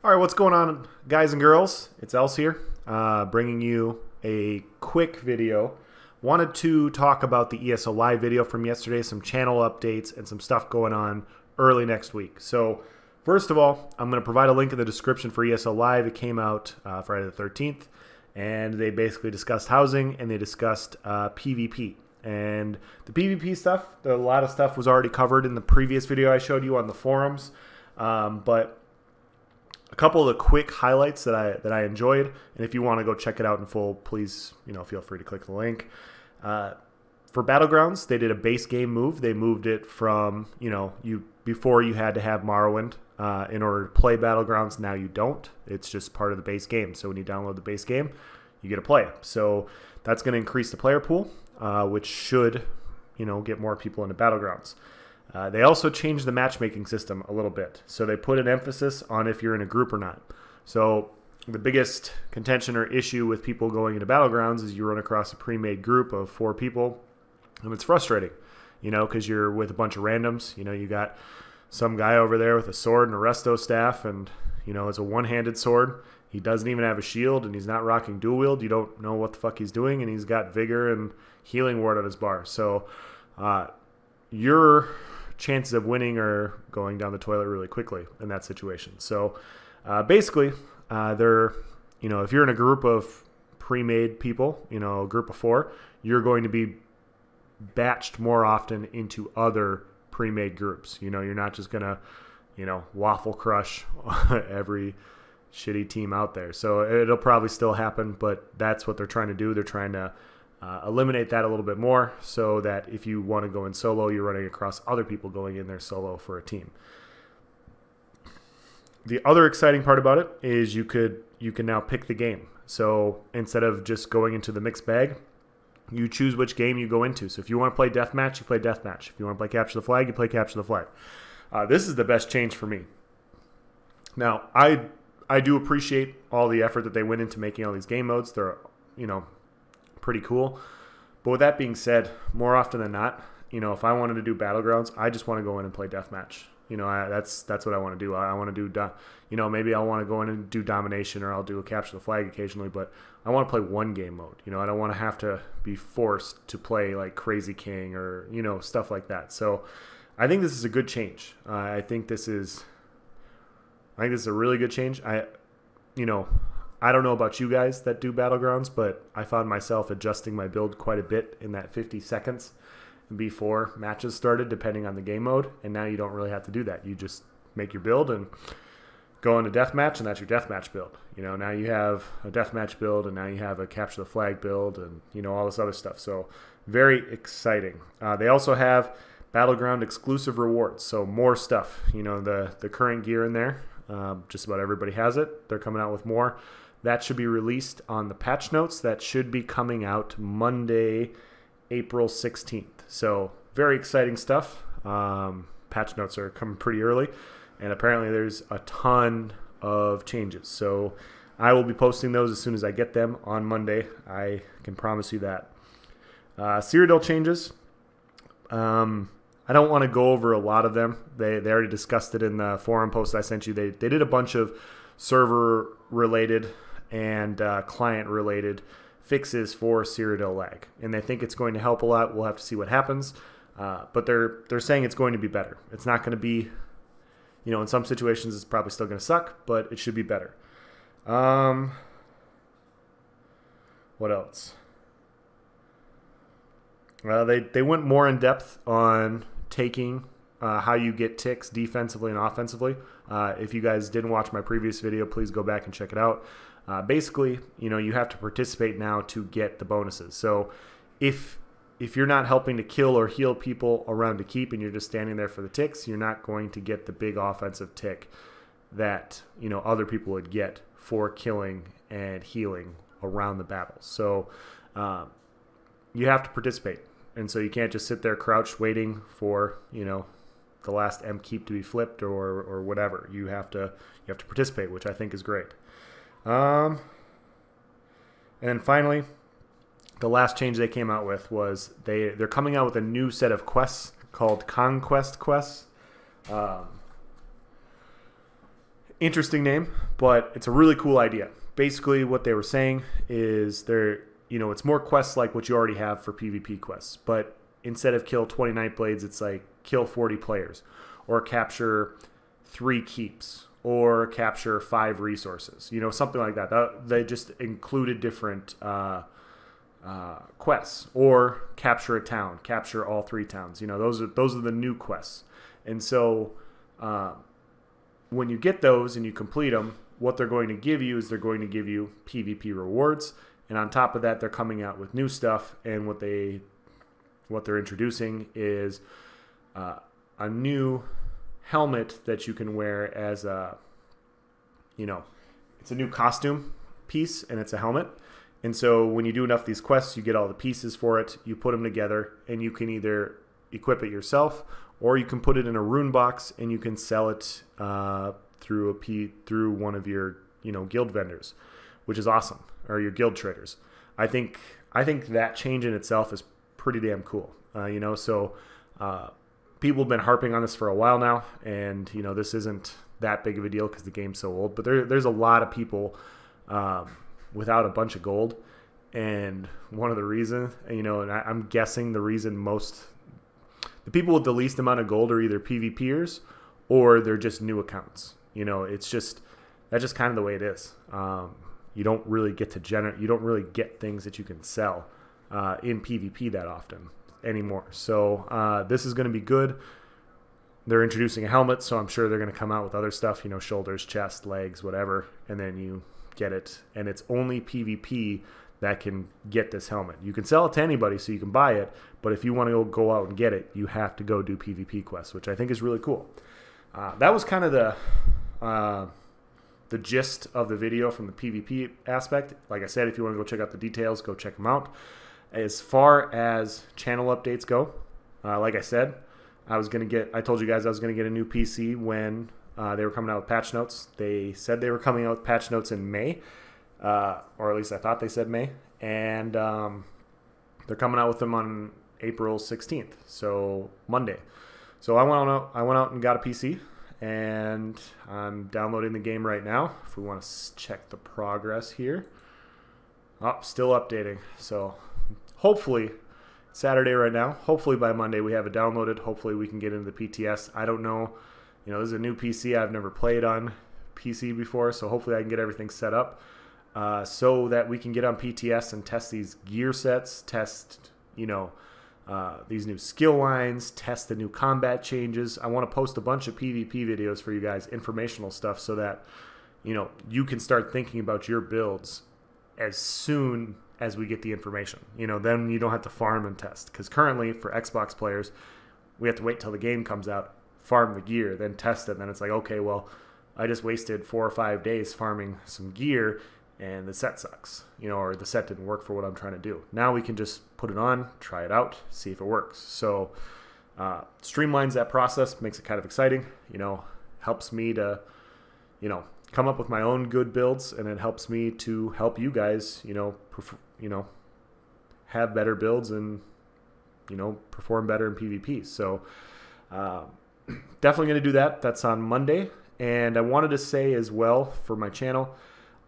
All right, what's going on, guys and girls? It's Els here, bringing you a quick video. Wanted to talk about the ESO Live video from yesterday, some channel updates, and some stuff going on early next week. So, first of all, I'm going to provide a link in the description for ESO Live. It came out Friday the 13th, and they basically discussed housing, and they discussed PvP. And the PvP stuff, a lot of stuff was already covered in the previous video I showed you on the forums, but a couple of the quick highlights that I enjoyed, and if you want to go check it out in full, please feel free to click the link. For Battlegrounds, they did a base game move. They moved it from before you had to have Morrowind in order to play Battlegrounds. Now you don't. It's just part of the base game. So when you download the base game, you get to play it. So that's going to increase the player pool, which should get more people into Battlegrounds. They also changed the matchmaking system a little bit. So they put an emphasis on if you're in a group or not. So the biggest contention or issue with people going into Battlegrounds is you run across a pre-made group of 4 people, and it's frustrating, because you're with a bunch of randoms. You got some guy over there with a sword and a resto staff, and, it's a one-handed sword. He doesn't even have a shield, and he's not rocking dual wield. You don't know what the fuck he's doing, and he's got vigor and healing ward on his bar. So your chances of winning are going down the toilet really quickly in that situation. So basically, if you're in a group of pre-made people, a group of 4, you're going to be batched more often into other pre-made groups. You're not just gonna waffle crush every shitty team out there. So it'll probably still happen, but that's what they're trying to do. They're trying to eliminate that a little bit more, so that if you want to go in solo, you're running across other people going in there solo for a team. The other exciting part about it is you can now pick the game. So instead of just going into the mixed bag, you choose which game you go into. So if you want to play deathmatch, you play deathmatch. If you want to play capture the flag, you play capture the flag. This is the best change for me. Now, I do appreciate all the effort that they went into making all these game modes. They're pretty cool. But with that being said, more often than not, if I wanted to do Battlegrounds, I just want to go in and play deathmatch. That's what I want to do. I want to do, maybe I'll want to go in and do domination, or I'll do a capture the flag occasionally, but I want to play one game mode. I don't want to have to be forced to play like Crazy King or, stuff like that. So I think this is a good change. I think this is a really good change. I don't know about you guys that do Battlegrounds, but I found myself adjusting my build quite a bit in that 50 seconds before matches started, depending on the game mode. And now you don't really have to do that. You just make your build and go into deathmatch, and that's your deathmatch build. Now you have a deathmatch build, and now you have a capture the flag build, and all this other stuff. So very exciting. They also have Battleground exclusive rewards, so more stuff. The current gear in there, just about everybody has it. They're coming out with more. That should be released on the patch notes. That should be coming out Monday, April 16th. So very exciting stuff. Patch notes are coming pretty early, and apparently there's a ton of changes. So I will be posting those as soon as I get them on Monday. I can promise you that. Cyrodiil changes. I don't want to go over a lot of them. They already discussed it in the forum post I sent you. They did a bunch of server-related and client-related fixes for Cyrodiil lag, and they think it's going to help a lot. We'll have to see what happens, but they're saying it's going to be better. It's not going to be, in some situations it's probably still going to suck, but it should be better. What else? They went more in depth on taking how you get ticks defensively and offensively. If you guys didn't watch my previous video, please go back and check it out. Basically, you have to participate now to get the bonuses. So if you're not helping to kill or heal people around to keep, and you're just standing there for the ticks, you're not going to get the big offensive tick that other people would get for killing and healing around the battles. So you have to participate. And so you can't just sit there crouched waiting for, the last M keep to be flipped or whatever. You have to participate, which I think is great. And then finally, the last change they came out with was they're coming out with a new set of quests called Conquest quests. Interesting name, but it's a really cool idea. Basically, what they were saying is it's more quests like what you already have for PvP quests, but instead of kill 20 Nightblades, it's like kill 40 players, or capture 3 keeps, or capture 5 resources. Something like that. They just included different quests, or capture a town, capture all 3 towns. Those are the new quests, and so. When you get those and you complete them, what they're going to give you is they're going to give you PvP rewards, and on top of that, they're coming out with new stuff. And what they're introducing is a new helmet that you can wear as it's a new costume piece, and it's a helmet. And so when you do enough of these quests, you get all the pieces for it. You put them together, and you can either equip it yourself, or you can put it in a rune box and you can sell it through one of your guild vendors, which is awesome, or your guild traders. I think that change in itself is pretty damn cool. So people have been harping on this for a while now, and this isn't that big of a deal because the game's so old. But there's a lot of people without a bunch of gold, and one of the reasons, and I'm guessing the reason the people with the least amount of gold are either PvPers or they're just new accounts. That's just kind of the way it is. You don't really get you don't really get things that you can sell in PvP that often anymore. So this is going to be good. They're introducing a helmet, so I'm sure they're going to come out with other stuff, shoulders, chest, legs, whatever, and then you get it. And it's only PvP that can get this helmet. You can sell it to anybody, so you can buy it, but if you want to go out and get it, you have to go do PvP quests, which I think is really cool. That was kind of the gist of the video from the PvP aspect. Like I said, if you want to go check out the details, go check them out. As far as channel updates go, like I said, I told you guys I was going to get a new PC when they were coming out with patch notes. They said they were coming out with patch notes in May. Or at least I thought they said May, and they're coming out with them on April 16th, so Monday. So I went out and got a PC, and I'm downloading the game right now. If we want to check the progress here, still updating. So hopefully Saturday right now. Hopefully by Monday we have it downloaded. Hopefully we can get into the PTS. I don't know. This is a new PC. I've never played on PC before, so hopefully I can get everything set up. So that we can get on PTS and test these gear sets, test, these new skill lines, test the new combat changes. I want to post a bunch of PvP videos for you guys, informational stuff, so that, you can start thinking about your builds as soon as we get the information. Then you don't have to farm and test. Because currently, for Xbox players, we have to wait till the game comes out, farm the gear, then test it. And then it's like, okay, well, I just wasted 4 or 5 days farming some gear, and the set sucks, or the set didn't work for what I'm trying to do. Now we can just put it on, try it out, see if it works. So streamlines that process, makes it kind of exciting, helps me to, come up with my own good builds, and it helps me to help you guys, have better builds and, perform better in PvP. So definitely going to do that. That's on Monday. And I wanted to say as well for my channel,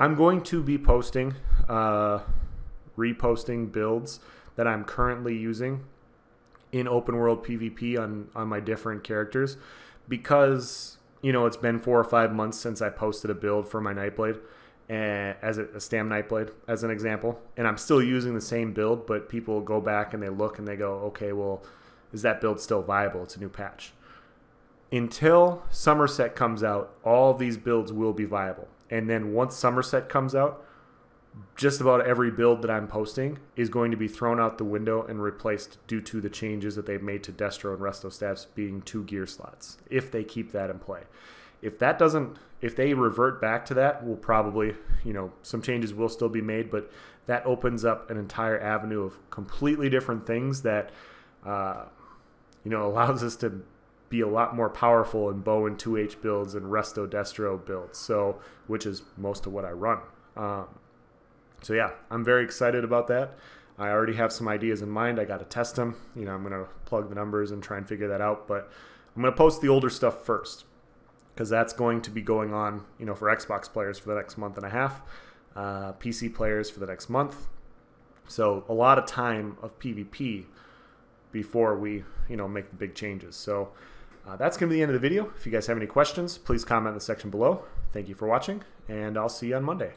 I'm going to be posting, reposting builds that I'm currently using in open world PvP on my different characters, because it's been 4 or 5 months since I posted a build for my Nightblade, as a Stam Nightblade as an example, and I'm still using the same build, but people go back and they look and they go, okay, well, is that build still viable? It's a new patch. Until Somerset comes out, all of these builds will be viable. And then once Somerset comes out, just about every build that I'm posting is going to be thrown out the window and replaced due to the changes that they've made to Destro and Resto stats being 2 gear slots, if they keep that in play. If they revert back to that, we'll probably, some changes will still be made, but that opens up an entire avenue of completely different things that, allows us to be a lot more powerful in bow and 2H builds and Resto Destro builds, so which is most of what I run. So yeah, I'm very excited about that. I already have some ideas in mind. I got to test them. I'm going to plug the numbers and try and figure that out, but I'm going to post the older stuff first. because that's going to be going on, you know, for Xbox players for the next month and a half, PC players for the next month. So a lot of time of PvP before we, you know, make the big changes. So that's going to be the end of the video. If you guys have any questions, please comment in the section below. Thank you for watching, and I'll see you on Monday.